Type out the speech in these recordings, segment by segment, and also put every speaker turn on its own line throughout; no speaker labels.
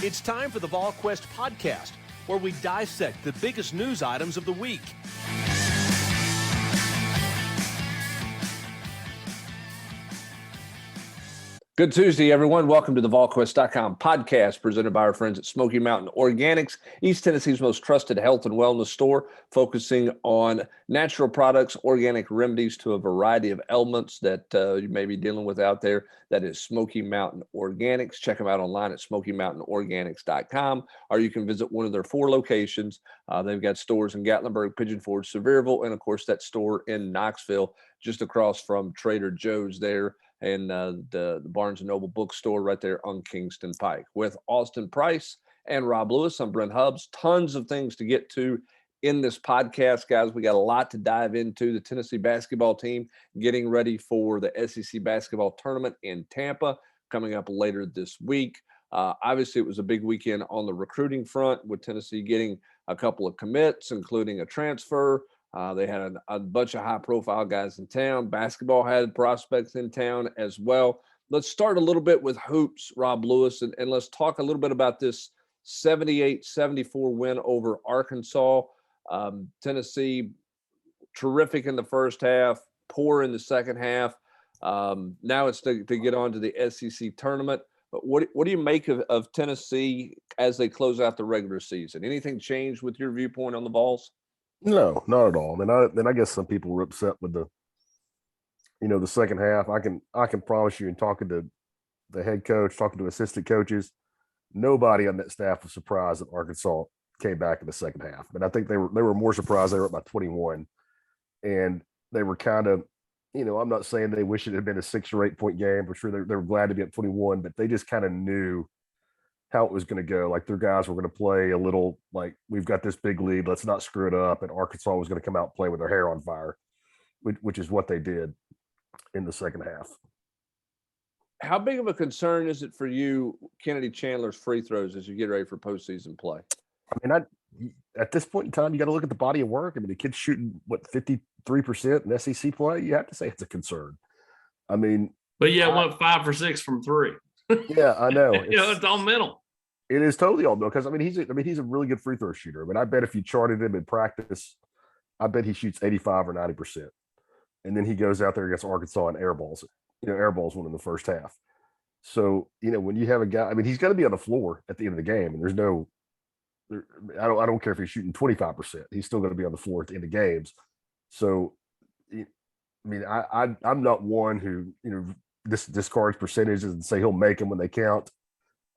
It's time for the Volquest podcast, where we dissect the biggest news items of the week. Good Tuesday, everyone. Welcome to the Volquest.com podcast presented by our friends at Smoky Mountain Organics, East Tennessee's most trusted health and wellness store, focusing on natural products, organic remedies to a variety of ailments that you may be dealing with out there. That is Smoky Mountain Organics. Check them out online at smokymountainorganics.com, or you can visit one of their 4 locations. They've got stores in Gatlinburg, Pigeon Forge, Sevierville, and, of course, that store in Knoxville, just across from Trader Joe's there. And the Barnes & Noble bookstore right there on Kingston Pike. With Austin Price and Rob Lewis, I'm Brent Hubbs. Tons of things to get to in this podcast, guys. We got a lot to dive into. The Tennessee basketball team getting ready for the SEC basketball tournament in Tampa coming up later this week. Obviously, it was a big weekend on the recruiting front with Tennessee getting a couple of commits, including a transfer. They had a bunch of high-profile guys in town. Basketball had prospects in town as well. Let's start a little bit with hoops, Rob Lewis, and let's talk a little bit about this 78-74 win over Arkansas. Tennessee, terrific in the first half, poor in the second half. Now it's to get on to the SEC tournament. But what do you make of Tennessee as they close out the regular season? Anything change with your viewpoint on the Vols?
No, not at all. I guess some people were upset with the second half. I can promise you, in talking to the head coach, talking to assistant coaches, nobody on that staff was surprised that Arkansas came back in the second half. But I think they were more surprised they were up by 21, and they were kind of, I'm not saying they wish it had been a 6 or 8 point game. For sure, they were glad to be at 21, but they just kind of knew how it was going to go. Like, their guys were going to play a little like, we've got this big lead, let's not screw it up. And Arkansas was going to come out and play with their hair on fire, which is what they did in the second half.
How big of a concern is it for you, Kennedy Chandler's free throws, as you get ready for postseason play?
I mean, at this point in time, you got to look at the body of work. I mean, the kid's shooting, 53% in SEC play? You have to say it's a concern. I mean.
But yeah, went 5 for 6 from 3.
Yeah, I know.
It's all mental.
It is totally all mental, because he's a really good free throw shooter. I mean, I bet if you charted him in practice, I bet he shoots 85 or 90%. And then he goes out there against Arkansas and airballs it. Airballs one in the first half. So, when you have a guy, I mean, he's got to be on the floor at the end of the game, and I don't care if he's shooting 25%. He's still going to be on the floor at the end of games. So, I mean, I'm not one who, discards percentages and say he'll make them when they count.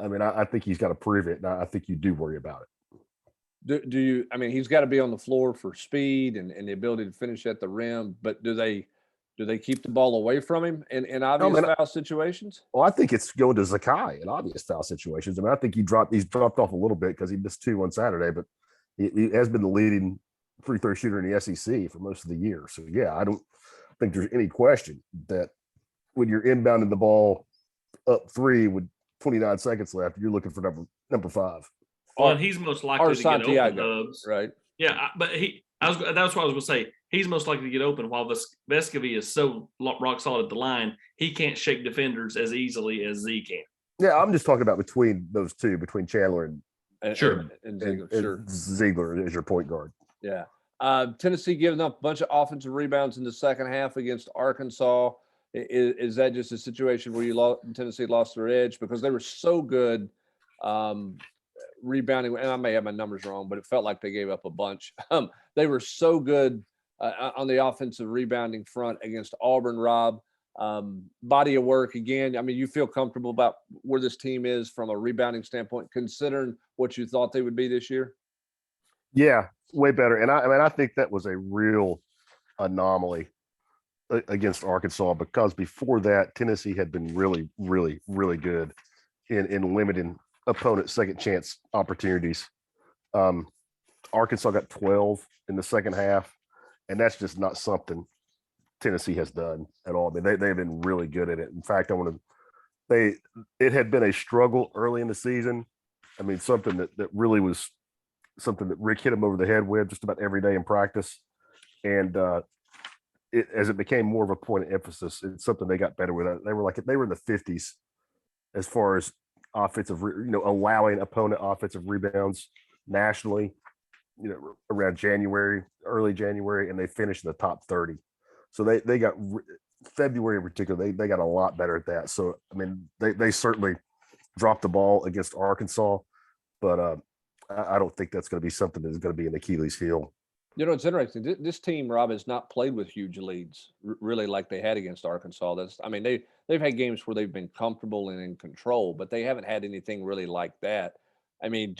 I mean, I think he's got to prove it, and I think you do worry about it.
Do you? I mean, he's got to be on the floor for speed and the ability to finish at the rim. But do they keep the ball away from him in obvious foul situations?
Well, I think it's going to Zakai in obvious foul situations. I mean, I think he's dropped off a little bit because he missed 2 on Saturday, but he has been the leading free throw shooter in the SEC for most of the year. So yeah, I don't think there's any question that when you're inbounding the ball up 3 with 29 seconds left, you're looking for number 5.
Well, and he's most likely to get open, Hubs.
Right?
Yeah, but that's what I was going to say. He's most likely to get open, while Vescovy is so rock solid at the line, he can't shake defenders as easily as Z can.
Yeah, I'm just talking about between those two, between Chandler and
Ziegler. Sure.
Ziegler is your point guard.
Yeah. Tennessee giving up a bunch of offensive rebounds in the second half against Arkansas. Is that just a situation where Tennessee lost their edge because they were so good rebounding? And I may have my numbers wrong, but it felt like they gave up a bunch. They were so good on the offensive rebounding front against Auburn, Rob. Body of work again. I mean, you feel comfortable about where this team is from a rebounding standpoint, considering what you thought they would be this year?
Yeah, way better. And I think that was a real anomaly against Arkansas, because before that, Tennessee had been really, really, really good in limiting opponent second chance opportunities. Arkansas got 12 in the second half, and that's just not something Tennessee has done at all. I mean, they've been really good at it. In fact, it had been a struggle early in the season. I mean, something that really was something that Rick hit him over the head with just about every day in practice. And as it became more of a point of emphasis, it's something they got better with. They were in the 50s as far as allowing opponent offensive rebounds nationally, around January, early January, and they finished in the top 30. So they got February in particular, they got a lot better at that. So, I mean, they certainly dropped the ball against Arkansas, but I don't think that's going to be something that's going to be an Achilles heel.
It's interesting. This team, Rob, has not played with huge leads, really, like they had against Arkansas. They've had games where they've been comfortable and in control, but they haven't had anything really like that. I mean,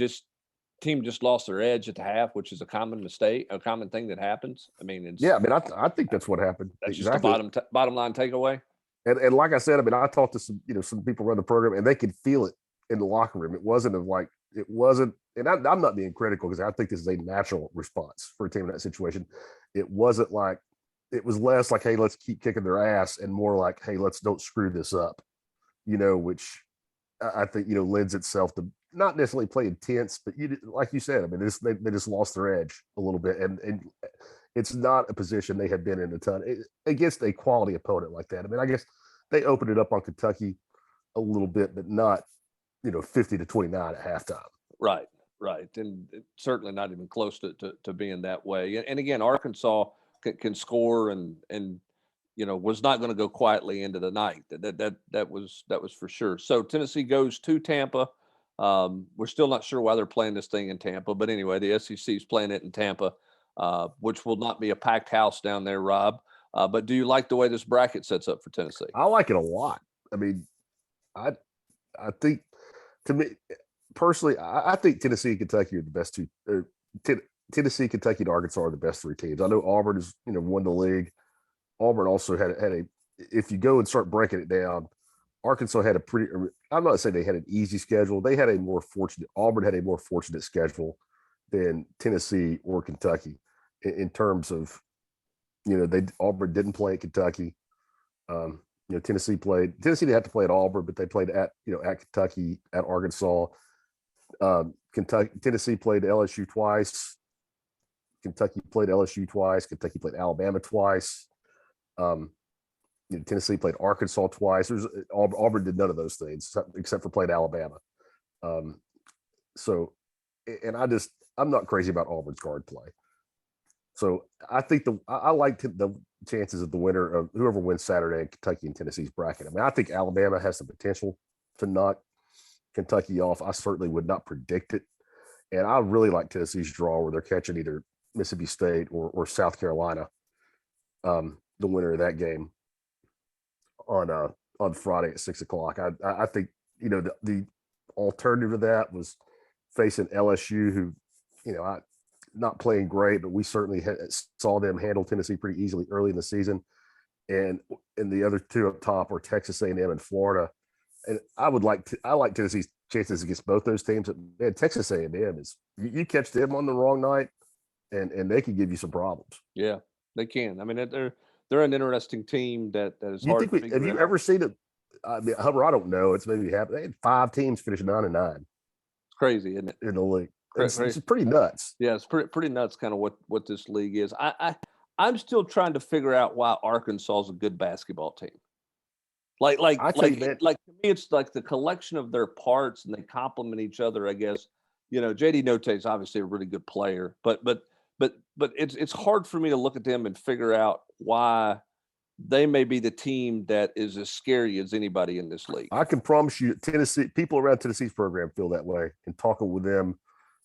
team just lost their edge at the half, which is a common mistake, a common thing that happens. I mean,
I think that's what happened.
That's exactly. Just the bottom line takeaway.
And like I said, I mean, I talked to some people run the program, and they could feel it in the locker room. It wasn't, and I'm not being critical because I think this is a natural response for a team in that situation. It was less like, hey, let's keep kicking their ass, and more like, hey, let's don't screw this up, which I think, lends itself to not necessarily play intense, but like you said, I mean, they just lost their edge a little bit, and it's not a position they have been in a ton against a quality opponent like that. I mean, I guess they opened it up on Kentucky a little bit, but not, 50-29 at halftime.
Right. And certainly not even close to being that way. And again, Arkansas can score and was not going to go quietly into the night. That was for sure. So Tennessee goes to Tampa. We're still not sure why they're playing this thing in Tampa, but anyway, the SEC is playing it in Tampa, which will not be a packed house down there, Rob. But do you like the way this bracket sets up for Tennessee?
I like it a lot. I mean, I think, to me personally, I think Tennessee and Kentucky are the best two. Tennessee, Kentucky, and Arkansas are the best three teams. I know Auburn has won the league. Auburn also had a. If you go and start breaking it down, Arkansas had a pretty. I'm not saying they had an easy schedule. They had a more fortunate. Auburn had a more fortunate schedule than Tennessee or Kentucky in terms of, Auburn didn't play at Kentucky. Tennessee didn't have to play at Auburn, but they played at Kentucky, at Arkansas. Tennessee played LSU twice. Kentucky played LSU twice. Kentucky played Alabama twice. Tennessee played Arkansas twice. Auburn did none of those things except for playing Alabama. I'm not crazy about Auburn's guard play. So I think I like the chances of the winner of whoever wins Saturday in Kentucky and Tennessee's bracket. I mean, I think Alabama has the potential to knock Kentucky off. I certainly would not predict it. And I really like Tennessee's draw where they're catching either Mississippi State or South Carolina, the winner of that game on Friday at 6:00. I think, the alternative to that was facing LSU, who, not playing great, but we certainly saw them handle Tennessee pretty easily early in the season. And the other two up top are Texas A&M and Florida. And I like Tennessee's chances against both those teams. Man, Texas A&M is you catch them on the wrong night, and they can give you some problems.
Yeah, they can. I mean, they're an interesting team that is hard.
Have you ever seen it? I mean, Hubbard, I don't know. It's maybe happened. They had 5 teams finish 9-9.
It's crazy, isn't it?
In the league. It's pretty nuts.
Yeah, it's pretty nuts kind of what this league is. I'm still trying to figure out why Arkansas is a good basketball team. Like to me, it's like the collection of their parts, and they complement each other, I guess. JD Notae is obviously a really good player, but it's hard for me to look at them and figure out why they may be the team that is as scary as anybody in this league.
I can promise you, Tennessee people around Tennessee's program feel that way. And talking with them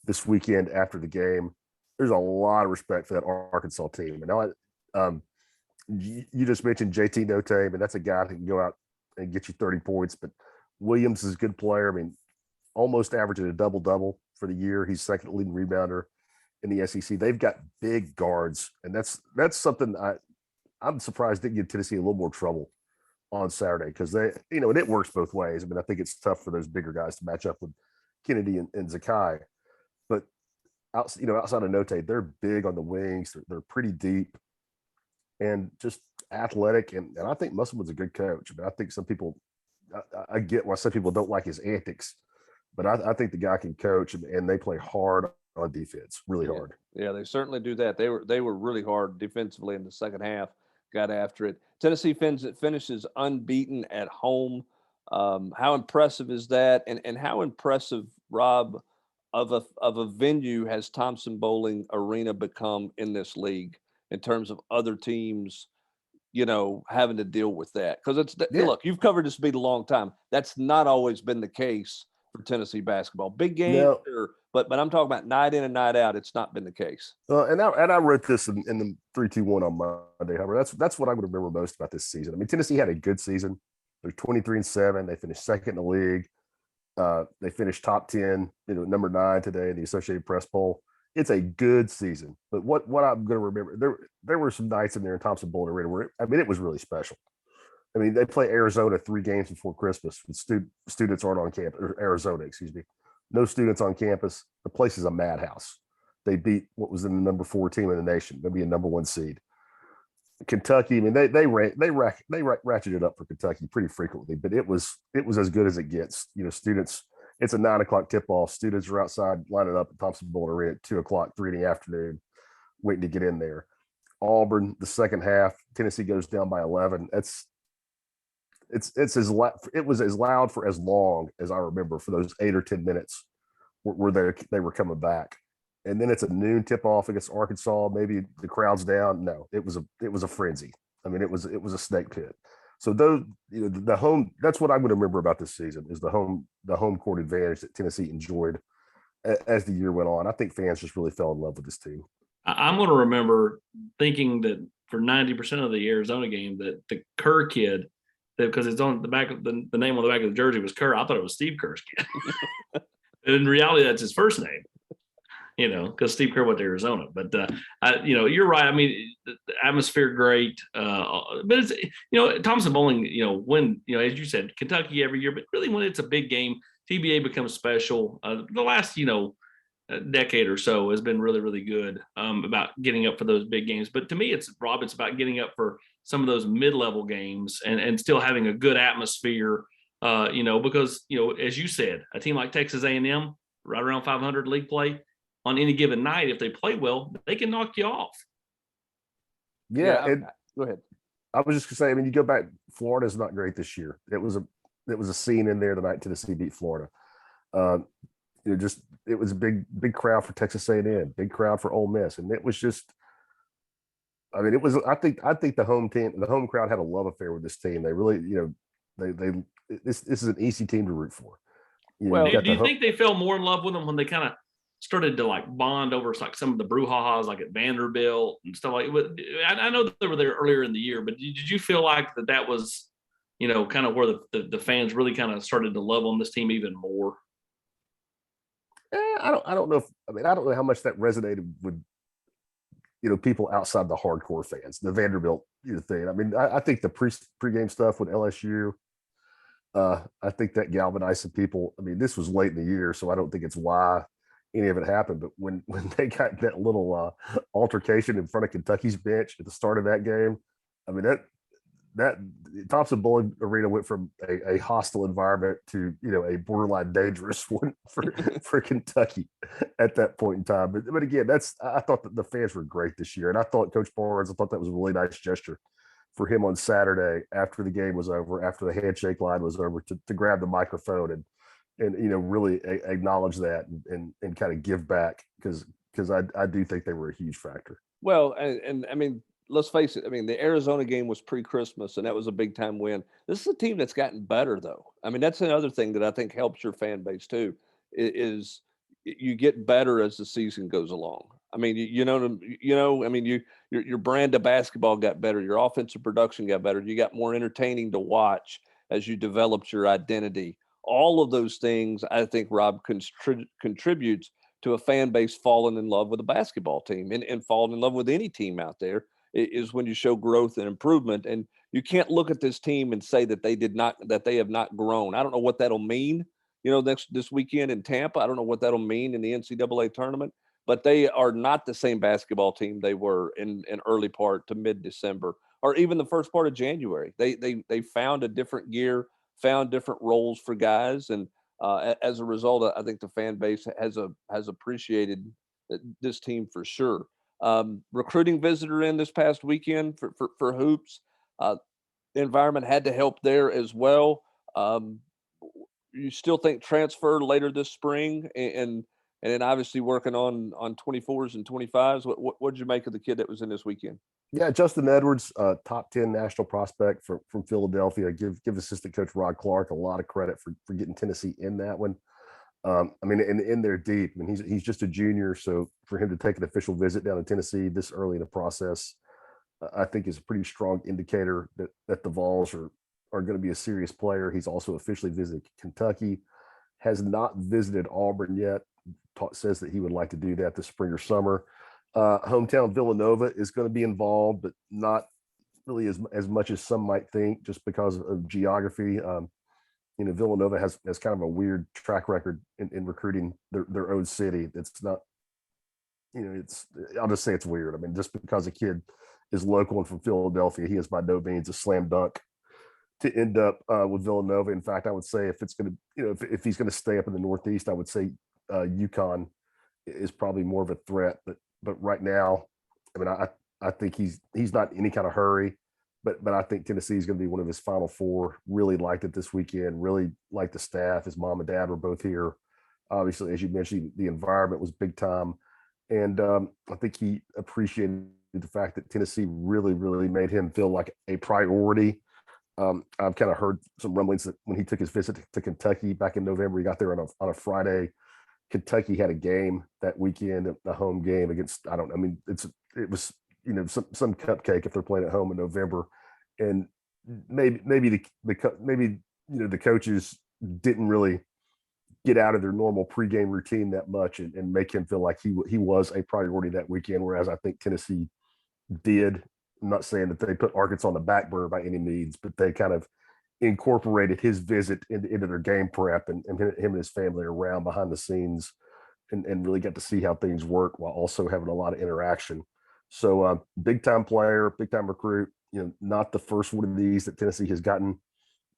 this weekend after the game, there's a lot of respect for that Arkansas team. And you just mentioned JT Notae, but that's a guy who can go out and get you 30 points. But Williams is a good player. I mean, almost averaging a double-double for the year. He's second leading rebounder in the SEC. They've got big guards, and that's something I'm surprised didn't give Tennessee a little more trouble on Saturday, because and it works both ways. I mean, I think it's tough for those bigger guys to match up with Kennedy and Zakai. But outside of Notae, they're big on the wings. They're pretty deep and just athletic. And I think Musselman's a good coach. I mean, I think some people, I get why some people don't like his antics, but I think the guy can coach, and they play hard on defense, really hard.
Yeah, they certainly do that. They were really hard defensively in the second half, got after it. Tennessee finishes unbeaten at home. How impressive is that? And how impressive, Rob, of a venue has Thompson Bowling Arena become in this league in terms of other teams, having to deal with that? Because
Yeah.
look, you've covered this beat a long time. That's not always been the case for Tennessee basketball. Big games,
No.
sure, but I'm talking about night in and night out. It's not been the case.
And I wrote this in the 3-2-1 on Monday. However, that's what I would remember most about this season. I mean, Tennessee had a good season. They're 23-7. They finished second in the league. They finished top 10, number 9 today in the Associated Press poll. It's a good season. But what I'm going to remember, there were some nights in there in Thompson Bowling Arena where it was really special. I mean, they play Arizona 3 games before Christmas when students aren't on campus, or Arizona, excuse me. No students on campus. The place is a madhouse. They beat what was in the number 4 team in the nation, maybe a number 1 seed. Kentucky, I mean, they ratcheted up for Kentucky pretty frequently, but it was as good as it gets. Students, it's a 9 o'clock tip off. Students are outside lining up at Thompson Bowling Arena at 2 o'clock, 3 in the afternoon, waiting to get in there. Auburn, the second half, Tennessee goes down by 11. It was as loud for as long as I remember, for those 8 or 10 minutes where they were coming back. And then it's a noon tip off against Arkansas. Maybe the crowd's down. No, it was a frenzy. I mean, it was a snake pit. So those, the home, that's what I'm going to remember about this season, is the home court advantage that Tennessee enjoyed as the year went on. I think fans just really fell in love with this team.
I'm going to remember thinking that for 90% of the Arizona game, that the Kerr kid, because it's on the back of the name on the back of the jersey was Kerr. I thought it was Steve Kerr's kid. And in reality, that's his first name, because Steve Kerr went to Arizona. But, you're right. I mean, the atmosphere, great. But it's, Thompson Bowling, when, as you said, Kentucky every year, but really when it's a big game, TBA becomes special. The last, decade or so has been really, really good about getting up for those big games. But to me, it's about getting up for some of those mid-level games and still having a good atmosphere, because, as you said, a team like Texas A&M, right around 500 league play, on any given night, if they play well, they can knock you off.
Yeah.
Go ahead.
I was just going to say, I mean, you go back, Florida's not great this year. It was a scene in there the night Tennessee beat Florida. It was a big crowd for Texas A&M, big crowd for Ole Miss, and it was just, I mean, it was. I think the home crowd had a love affair with this team. They really, this is an easy team to root for.
Do you think they fell more in love with them when they kind of started to like bond over like some of the brouhahas, like at Vanderbilt and stuff like? I know that they were there earlier in the year, but did you feel like that was, kind of where the fans really kind of started to love on this team even more?
I don't know I don't know how much that resonated with people outside the hardcore fans, the Vanderbilt thing. I mean, I think the pregame stuff with LSU, I think that galvanized some people. I mean, this was late in the year, so I don't think it's why any of it happened. But when they got that little altercation in front of Kentucky's bench at the start of that game, I mean, that Thompson Bowling Arena went from a hostile environment to a borderline dangerous one for Kentucky at that point in time. But again, I thought that the fans were great this year, and I thought Coach Barnes, I thought that was a really nice gesture for him on Saturday after the game was over, after the handshake line was over, to grab the microphone and really acknowledge that and kind of give back, because I do think they were a huge factor.
Well, and I mean, let's face it. I mean, the Arizona game was pre-Christmas, and that was a big-time win. This is a team that's gotten better, though. I mean, that's another thing that I think helps your fan base too. Is you get better as the season goes along. I mean, I mean, your brand of basketball got better. Your offensive production got better. You got more entertaining to watch as you developed your identity. All of those things, I think, Rob, contributes to a fan base falling in love with a basketball team and falling in love with any team out there. Is when you show growth and improvement. And you can't look at this team and say that they have not grown. I don't know what that'll mean, this weekend in Tampa. I don't know what that'll mean in the NCAA tournament, but they are not the same basketball team they were in early part to mid-December, or even the first part of January. They found a different gear, found different roles for guys. And as a result, I think the fan base has appreciated this team for sure. Recruiting visitor in this past weekend for hoops. The environment had to help there as well. You still think transfer later this spring, and then obviously working on 24s and 25s. What did you make of the kid that was in this weekend?
Yeah, Justin Edwards, top 10 national prospect from Philadelphia. Give assistant coach Rod Clark a lot of credit for getting Tennessee in that one. I mean, in there deep. I mean, he's just a junior, so for him to take an official visit down to Tennessee this early in the process, I think is a pretty strong indicator that the Vols are going to be a serious player. He's also officially visited Kentucky, has not visited Auburn yet. Says that he would like to do that this spring or summer. Hometown Villanova is going to be involved, but not really as much as some might think, just because of geography. Villanova has kind of a weird track record in recruiting their own city. It's not, I'll just say it's weird. I mean, just because a kid is local and from Philadelphia, he is by no means a slam dunk to end up with Villanova. In fact, I would say if it's going to, if he's going to stay up in the Northeast, I would say UConn is probably more of a threat. But right now, I mean, I think he's not in any kind of hurry. But I think Tennessee is going to be one of his Final Four. Really liked it this weekend. Really liked the staff. His mom and dad were both here. Obviously, as you mentioned, the environment was big time. And I think he appreciated the fact that Tennessee really, really made him feel like a priority. I've kind of heard some rumblings that when he took his visit to Kentucky back in November, he got there on a Friday. Kentucky had a game that weekend, a home game against, it was some cupcake if they're playing at home in November, and maybe the coaches didn't really get out of their normal pregame routine that much and make him feel like he was a priority that weekend. Whereas I think Tennessee did. I'm not saying that they put Arkansas on the back burner by any means, but they kind of incorporated his visit into their game prep, and him and his family around behind the scenes, and really got to see how things work while also having a lot of interaction. So big time player, big time recruit. Not the first one of these that Tennessee has gotten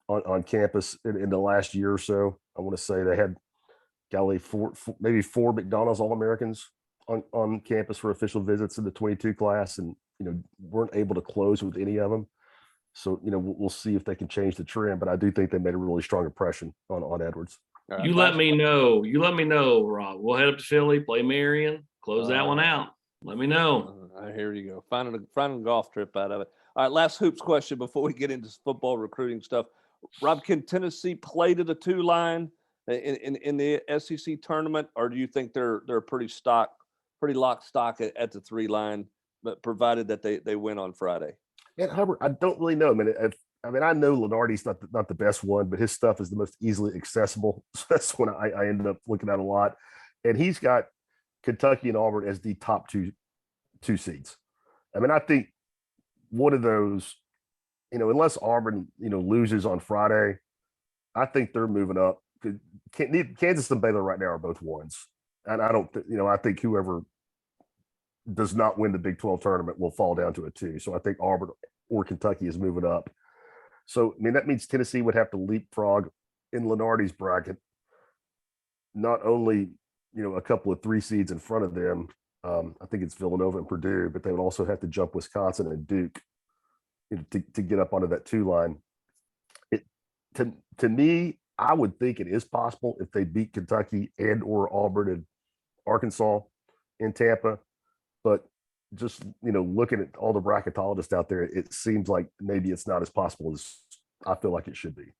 on campus in the last year or so. I want to say they had maybe four McDonald's All-Americans on campus for official visits in the 22 class, and weren't able to close with any of them. So we'll see if they can change the trend, but I do think they made a really strong impression on Edwards.
Right, you let me know. You let me know, Rob. We'll head up to Philly, play Marion, close that one out. Let me know.
Here you go. Finding a golf trip out of it. All right, last hoops question before we get into football recruiting stuff. Rob, can Tennessee play to the 2 line in the SEC tournament, or do you think they're pretty lock stock at the 3 line, but provided that they win on Friday?
And Hubbard, I don't really know. I know Lenardi's not the best one, but his stuff is the most easily accessible. So that's when I ended up looking at a lot. And he's got Kentucky and Auburn as the top two seeds. I think one of those, unless Auburn, loses on Friday, I think they're moving up. Kansas and Baylor right now are both 1s. And I think whoever does not win the Big 12 tournament will fall down to a 2. So I think Auburn or Kentucky is moving up. So, that means Tennessee would have to leapfrog in Lenardi's bracket, not only, a couple of 3 seeds in front of them. I think it's Villanova and Purdue, but they would also have to jump Wisconsin and Duke to get up onto that 2 line. To me, I would think it is possible if they beat Kentucky and or Auburn and Arkansas in Tampa. But just, looking at all the bracketologists out there, it seems like maybe it's not as possible as I feel like it should be.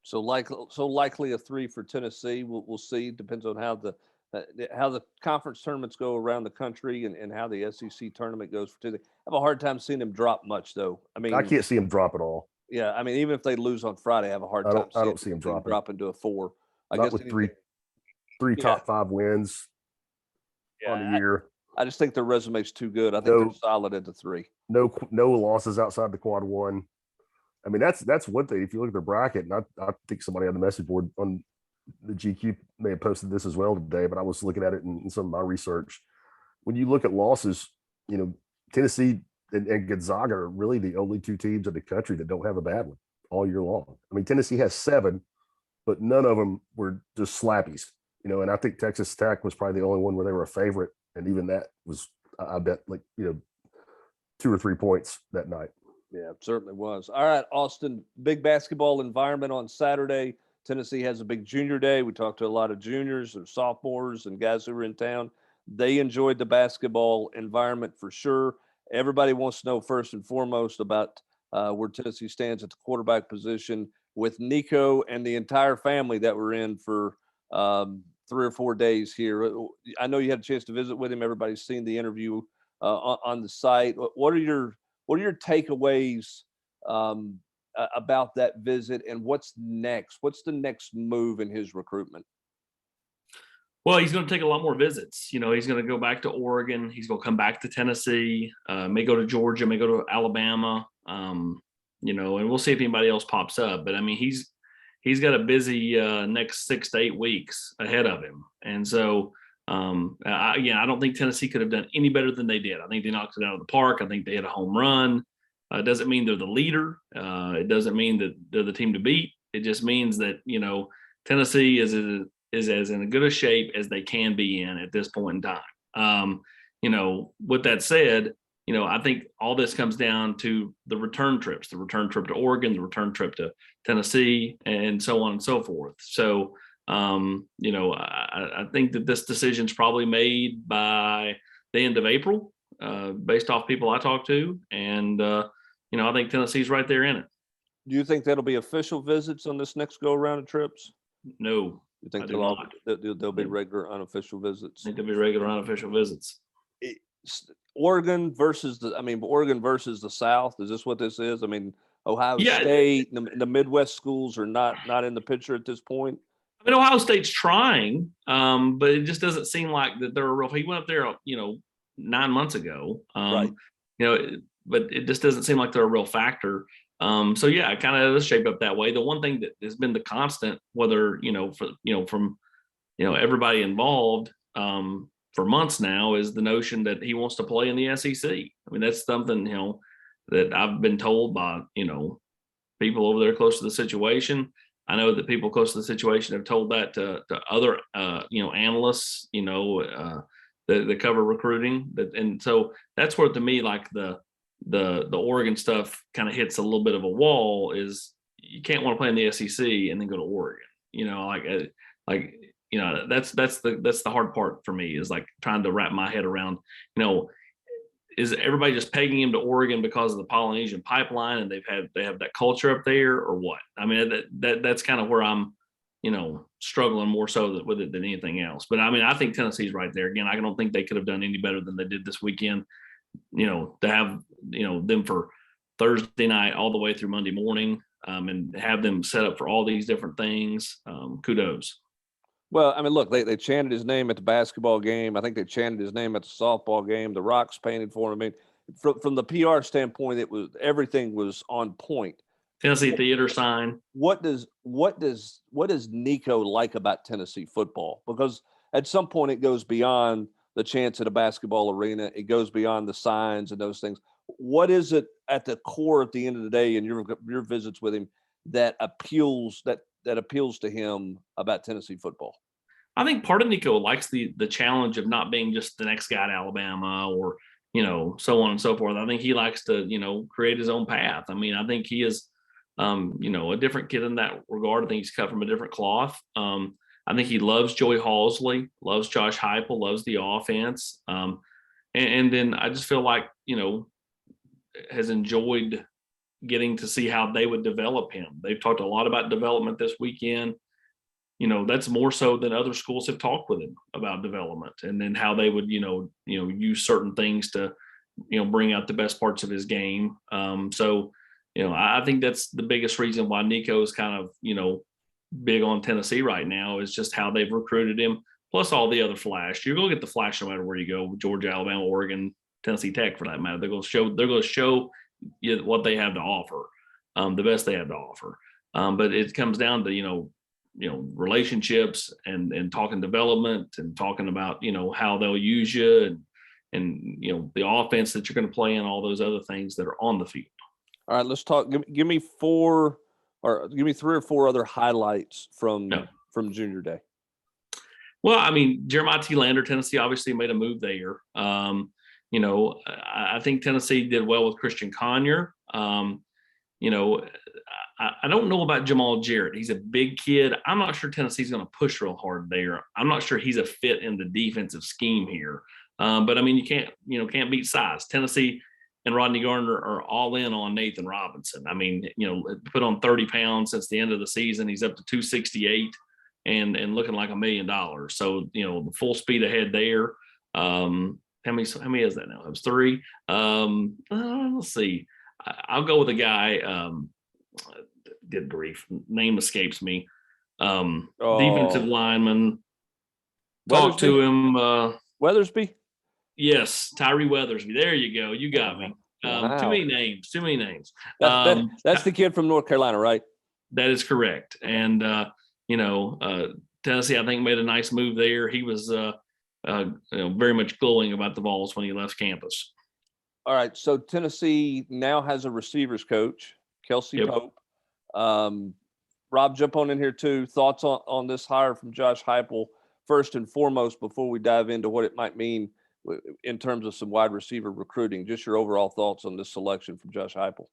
So likely a 3 for Tennessee. We'll see. Depends on how the conference tournaments go around the country and how the SEC tournament goes for Tennessee. I have a hard time seeing them drop much, though.
I can't see them drop at all.
Yeah, even if they lose on Friday, I have a hard time.
I don't see them
dropping to a 4.
I guess with three top 5 wins on the year.
I just think their resume's too good. I think they're solid at the 3.
No losses outside the quad 1. That's one thing. If you look at their bracket, and I think somebody on the message board on the GQ may have posted this as well today, but I was looking at it in some of my research. When you look at losses, Tennessee and Gonzaga are really the only 2 teams in the country that don't have a bad one all year long. Tennessee has 7, but none of them were just slappies, and I think Texas Tech was probably the only one where they were a favorite. And even that was, I bet, 2 or 3 points that night.
Yeah, it certainly was. All right, Austin, big basketball environment on Saturday. Tennessee has a big junior day. We talked to a lot of juniors and sophomores and guys who were in town. They enjoyed the basketball environment for sure. Everybody wants to know first and foremost about where Tennessee stands at the quarterback position with Nico and the entire family that were in for 3 or 4 days here. I know you had a chance to visit with him. Everybody's seen the interview on the site. What are your takeaways about that visit, and what's next? What's the next move in his recruitment?
Well, he's going to take a lot more visits. He's going to go back to Oregon. He's going to come back to Tennessee. May go to Georgia. May go to Alabama. And we'll see if anybody else pops up. But I mean, he's got a busy next 6 to 8 weeks ahead of him. And so, I don't think Tennessee could have done any better than they did. I think they knocked it out of the park. I think they hit a home run. It doesn't mean they're the leader. It doesn't mean that they're the team to beat. It just means that, Tennessee is as in a good a shape as they can be in at this point in time. With that said, I think all this comes down to the return trips, the return trip to Oregon, the return trip to Tennessee, and so on and so forth. So, I think that this decision's probably made by the end of April, based off people I talked to. And, I think Tennessee's right there in it.
Do you think that'll be official visits on this next go around of trips?
No.
You think
they'll
they'll be regular unofficial visits?
I think they'll be regular unofficial visits.
Oregon versus the South. Is this what this is? I mean, Ohio
Yeah.
State, the Midwest schools are not in the picture at this point.
I mean, Ohio State's trying, but it just doesn't seem like that they're a real. He went up there, 9 months ago.
Right.
But it just doesn't seem like they're a real factor. So yeah, it kind of does shape up that way. The one thing that has been the constant, whether from everybody involved for months now, is the notion that he wants to play in the SEC. I mean, that's something that I've been told by people over there close to the situation. I know that people close to the situation have told that to other analysts that cover recruiting. And so that's where, to me, like the Oregon stuff kind of hits a little bit of a wall. Is you can't want to play in the SEC and then go to Oregon. That's the hard part for me, is like trying to wrap my head around, is everybody just pegging him to Oregon because of the Polynesian pipeline and they have that culture up there, or what? I mean, that's kind of where I'm, struggling more so with it than anything else. But I mean, I think Tennessee's right there. Again, I don't think they could have done any better than they did this weekend. To have, them for Thursday night all the way through Monday morning, and have them set up for all these different things. Kudos.
Well, I mean, look, they chanted his name at the basketball game. I think they chanted his name at the softball game. The Rocks painted for him. I mean, from the PR standpoint, everything was on point.
Tennessee Theater sign.
What does Nico like about Tennessee football? Because at some point it goes beyond the chance at a basketball arena. It goes beyond the signs and those things. What is it at the core at the end of the day in your visits with him that appeals to him about Tennessee football?
I think part of Nico likes the challenge of not being just the next guy at Alabama, or so on and so forth. I think he likes to create his own path. I mean, I think he is a different kid in that regard. I think he's cut from a different cloth. I think he loves Joey Halsley, loves Josh Heupel, loves the offense. And then I just feel like, has enjoyed getting to see how they would develop him. They've talked a lot about development this weekend. That's more so than other schools have talked with him about development, and then how they would, use certain things to, bring out the best parts of his game. So, I think that's the biggest reason why Nico is kind of, big on Tennessee right now, is just how they've recruited him, plus all the other flash. You're going to get the flash no matter where you go. Georgia, Alabama, Oregon, Tennessee Tech, for that matter. They're going to show you what they have to offer, the best they have to offer. But it comes down to relationships and talking development and talking about how they'll use you and the offense that you're going to play in, all those other things that are on the field.
All right, let's talk. Give me 3 or 4 other highlights from Junior Day.
Well, I mean, Jeremiah T. Lander, Tennessee obviously made a move there. I think Tennessee did well with Christian Conyer. You know, I don't know about Jamal Jarrett. He's a big kid. I'm not sure Tennessee's going to push real hard there. I'm not sure he's a fit in the defensive scheme here. But I mean, you can't beat size. Tennessee and Rodney Gardner are all in on Nathan Robinson. I mean, put on 30 pounds since the end of the season. He's up to 268 and looking like $1 million. So, the full speed ahead there. How many is that now? It was 3. Let's see. I'll go with a guy. Good grief, name escapes me. Defensive lineman. Talk to him.
Weathersby.
Yes, Tyree Weathersby. There you go. You got me.
Wow.
Too many names.
That's the kid from North Carolina, right?
That is correct. And Tennessee, I think, made a nice move there. He was very much glowing about the Vols when he left campus.
All right. So Tennessee now has a receivers coach, Kelsey Pope. Rob, jump on in here too. Thoughts on this hire from Josh Heupel, first and foremost, before we dive into what it might mean in terms of some wide receiver recruiting. Just your overall thoughts on this selection from Josh Heupel.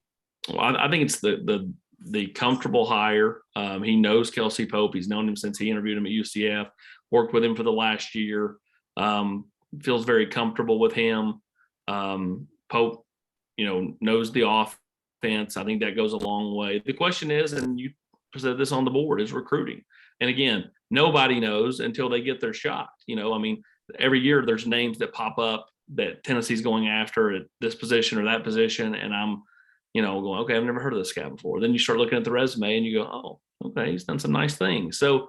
Well, I think it's the comfortable hire. He knows Kelsey Pope. He's known him since he interviewed him at UCF, worked with him for the last year, feels very comfortable with him. Pope, knows the offense. I think that goes a long way. The question is, and you said this on the board, is recruiting. And again, nobody knows until they get their shot. Every year there's names that pop up that Tennessee's going after at this position or that position. And I'm, going, okay, I've never heard of this guy before. Then you start looking at the resume and you go, oh, okay, he's done some nice things. So,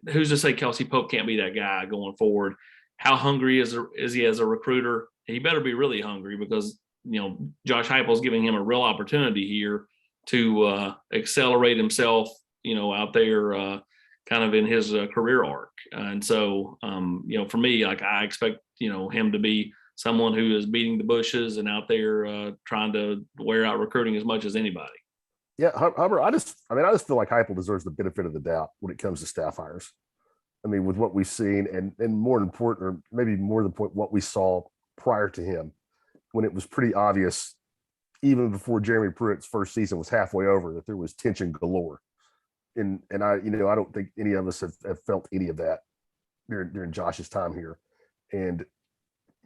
who's to say Kelsey Pope can't be that guy going forward? How hungry is he as a recruiter? He better be really hungry because, Josh Heupel is giving him a real opportunity here to accelerate himself, out there kind of in his career arc. And so, for me, like I expect, him to be someone who is beating the bushes and out there trying to wear out recruiting as much as anybody.
Yeah, Hummer, I just feel like Heupel deserves the benefit of the doubt when it comes to staff hires. I mean, with what we've seen and more important, or maybe more to the point, what we saw prior to him, when it was pretty obvious, even before Jeremy Pruitt's first season was halfway over, that there was tension galore. And I don't think any of us have felt any of that during Josh's time here. And,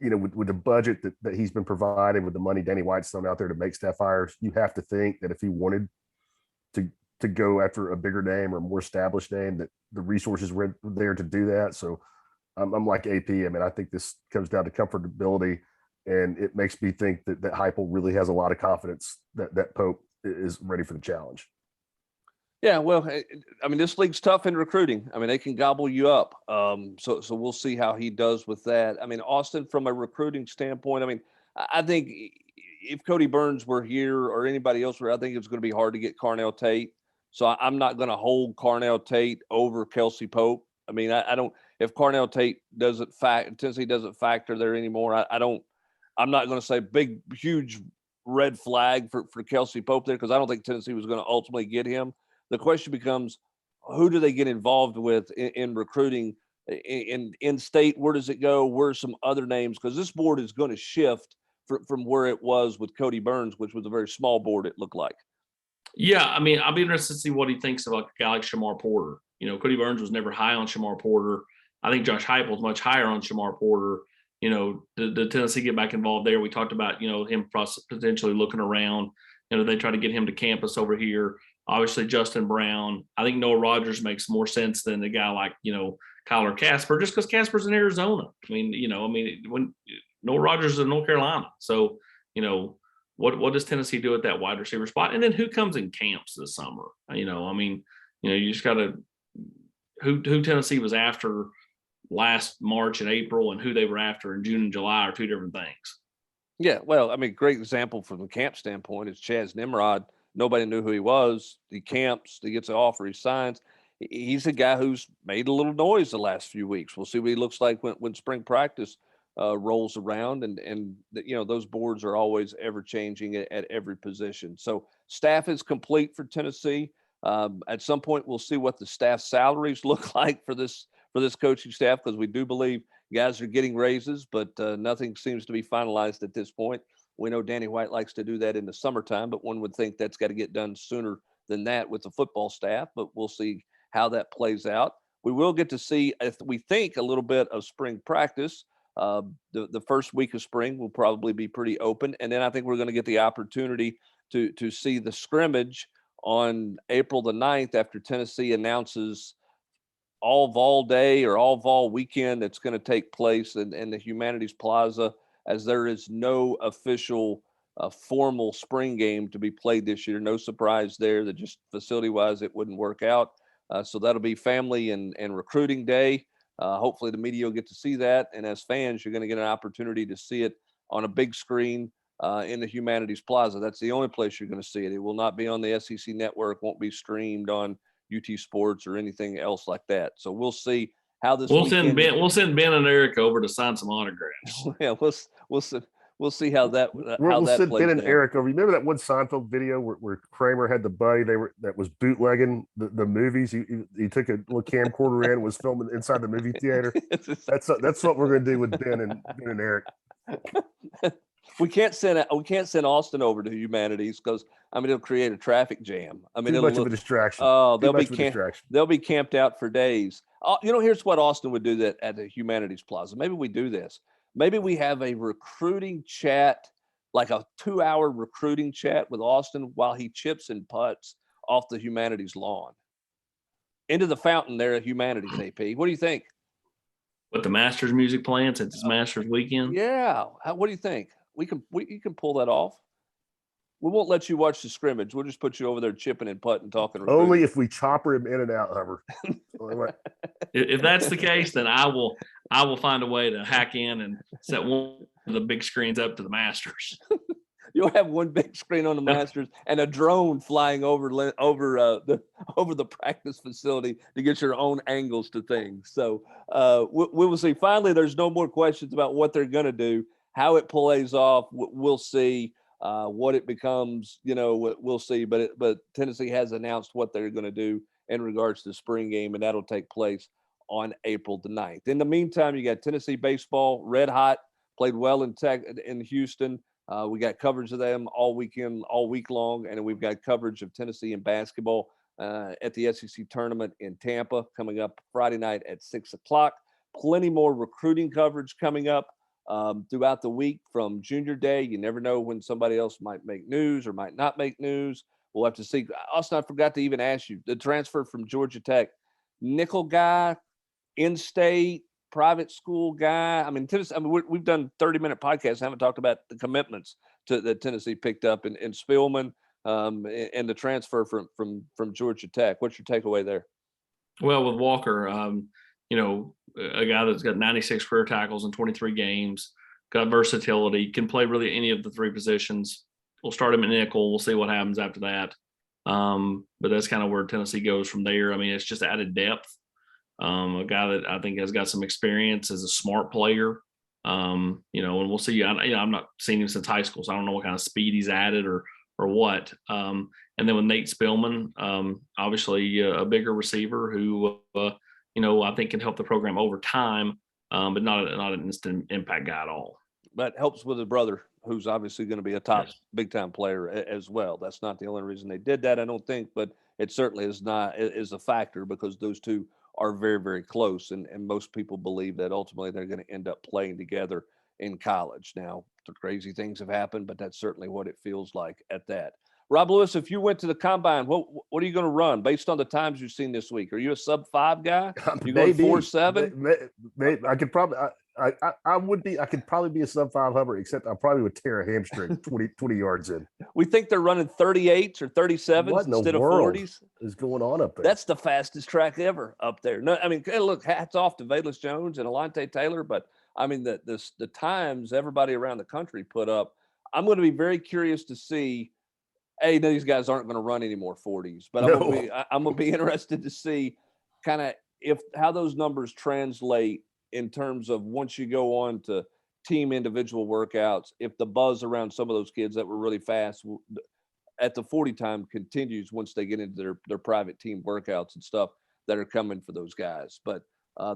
with the budget that he's been provided, with the money Danny White's thrown out there to make staff hires, you have to think that if he wanted to go after a bigger name or a more established name, that the resources were there to do that. So I'm like AP. I mean, I think this comes down to comfortability, and it makes me think that Heupel really has a lot of confidence that Pope is ready for the challenge.
Yeah, well, I mean, this league's tough in recruiting. I mean, they can gobble you up. So we'll see how he does with that. I mean, Austin, from a recruiting standpoint, I mean, I think if Cody Burns were here or anybody else were, I think it's going to be hard to get Carnell Tate. So I'm not going to hold Carnell Tate over Kelsey Pope. I mean, I don't. If Carnell Tate Tennessee doesn't factor there anymore, I'm not going to say big, huge red flag for Kelsey Pope there, because I don't think Tennessee was going to ultimately get him. The question becomes, who do they get involved with in recruiting in state? Where does it go? Where are some other names? Because this board is going to shift from where it was with Cody Burns, which was a very small board, it looked like.
Yeah, I mean, I'll be interested to see what he thinks about a guy like Shamar Porter. Cody Burns was never high on Shamar Porter. I think Josh Heupel is much higher on Shamar Porter. Did Tennessee get back involved there? We talked about, him potentially looking around. They try to get him to campus over here. Obviously, Justin Brown. I think Noah Rogers makes more sense than a guy like, Kyler Casper, just because Casper's in Arizona. When Noah Rogers is in North Carolina. So, what does Tennessee do at that wide receiver spot? And then who comes in camps this summer? You just got to who Tennessee was after last March and April and who they were after in June and July are two different things.
Yeah, well, I mean, great example from the camp standpoint is Chaz Nimrod. Nobody knew who he was. He camps, he gets an offer, he signs. He's a guy who's made a little noise the last few weeks. We'll see what he looks like when spring practice rolls around, and those boards are always ever changing at every position. So staff is complete for Tennessee. At some point, we'll see what the staff salaries look like for this coaching staff, because we do believe guys are getting raises, but nothing seems to be finalized at this point. We know Danny White likes to do that in the summertime, but one would think that's got to get done sooner than that with the football staff, but we'll see how that plays out. We will get to see, if we think, a little bit of spring practice. The first week of spring will probably be pretty open, and then I think we're going to get the opportunity to see the scrimmage on April the 9th after Tennessee announces all vol day or all vol weekend that's going to take place in the Humanities Plaza, as there is no official formal spring game to be played this year. No surprise there that just facility wise it wouldn't work out. So that'll be family and recruiting day. Hopefully the media will get to see that, and as fans you're going to get an opportunity to see it on a big screen in the Humanities Plaza. That's the only place you're going to see it. It will not be on the SEC network, won't be streamed on UT Sports or anything else like that. So we'll see how this.
We'll send Ben and Eric over to sign some autographs.
Yeah, we'll see how that
we'll send Ben and Eric over. Remember that one Seinfeld video where Kramer had the buddy that was bootlegging the movies. He took a little camcorder in and was filming inside the movie theater. That's what we're going to do with Ben and Eric.
We can't send Austin over to Humanities because it'll create a traffic jam.
Too much of a distraction.
Oh, they'll be camped out for days. Here's what Austin would do that at the Humanities Plaza. Maybe we do this. Maybe we have a recruiting chat, like a 2-hour recruiting chat with Austin while he chips and putts off the Humanities lawn into the fountain there at Humanities. AP, what do you think?
With the Masters music playing since it's Masters weekend?
Yeah. What do you think? You can pull that off. We won't let you watch the scrimmage. We'll just put you over there chipping and putting, talking.
Only if we chopper him in and out, Hubbard.
If that's the case, then I will find a way to hack in and set one of the big screens up to the Masters.
You'll have one big screen on the Masters and a drone flying over the practice facility to get your own angles to things. So we will see. Finally, there's no more questions about what they're going to do. How it plays off, we'll see. What it becomes, we'll see. But Tennessee has announced what they're going to do in regards to the spring game, and that'll take place on April the 9th. In the meantime, you got Tennessee baseball, red hot, played well in Houston. We got coverage of them all week long, and we've got coverage of Tennessee in basketball at the SEC tournament in Tampa coming up Friday night at 6:00. Plenty more recruiting coverage coming up throughout the week from Junior Day. You never know when somebody else might make news or might not make news. We'll have to see. Austin, I forgot to even ask you, the transfer from Georgia Tech, nickel guy, in-state, private school guy. Tennessee, we've done 30-minute podcasts. I haven't talked about the commitments that Tennessee picked up in Spielman and the transfer from Georgia Tech. What's your takeaway there?
Well, with Walker, a guy that's got 96 career tackles in 23 games, got versatility, can play really any of the three positions. We'll start him at nickel. We'll see what happens after that. But that's kind of where Tennessee goes from there. It's just added depth. A guy that I think has got some experience, as a smart player. And we'll see. I'm not seen him since high school, so I don't know what kind of speed he's added or what. And then with Nate Spillman, obviously a bigger receiver who I think can help the program over time, but not an instant impact guy at all.
But helps with his brother, who's obviously going to be a top big time player as well. That's not the only reason they did that, I don't think, but it certainly is a factor because those two are very, very close. And most people believe that ultimately they're going to end up playing together in college. Now, the crazy things have happened, but that's certainly what it feels like at that. Rob Lewis, if you went to the combine, what are you going to run based on the times you've seen this week? Are you a sub-5 guy? You going 4.7?
Maybe I could probably. I would be. I could probably be a sub-5 Hubbard, except I probably would tear a hamstring 20 yards in.
We think they're running 38s or 37s instead of 40s.
Is going on up there?
That's the fastest track ever up there. No, look, hats off to Velus Jones and Alante Taylor, but the times everybody around the country put up. I'm going to be very curious to see. These guys aren't going to run any more 40s, but I'm going to be interested to see kind of how those numbers translate in terms of once you go on to team individual workouts, if the buzz around some of those kids that were really fast at the 40 time continues once they get into their private team workouts and stuff that are coming for those guys. But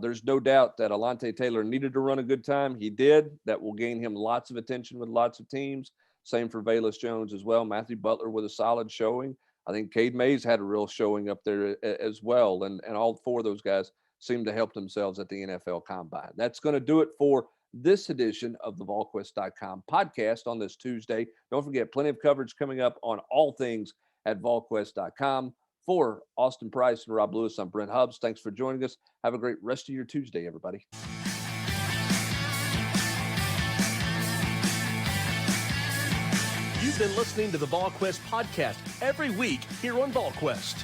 there's no doubt that Alante Taylor needed to run a good time. He did. That will gain him lots of attention with lots of teams. Same for Velus Jones as well. Matthew Butler with a solid showing. I think Cade Mays had a real showing up there as well. And all four of those guys seem to help themselves at the NFL Combine. That's going to do it for this edition of the Volquest.com podcast on this Tuesday. Don't forget, plenty of coverage coming up on all things at Volquest.com. For Austin Price and Rob Lewis, I'm Brent Hubbs. Thanks for joining us. Have a great rest of your Tuesday, everybody.
You've been listening to the Volquest podcast every week here on Volquest.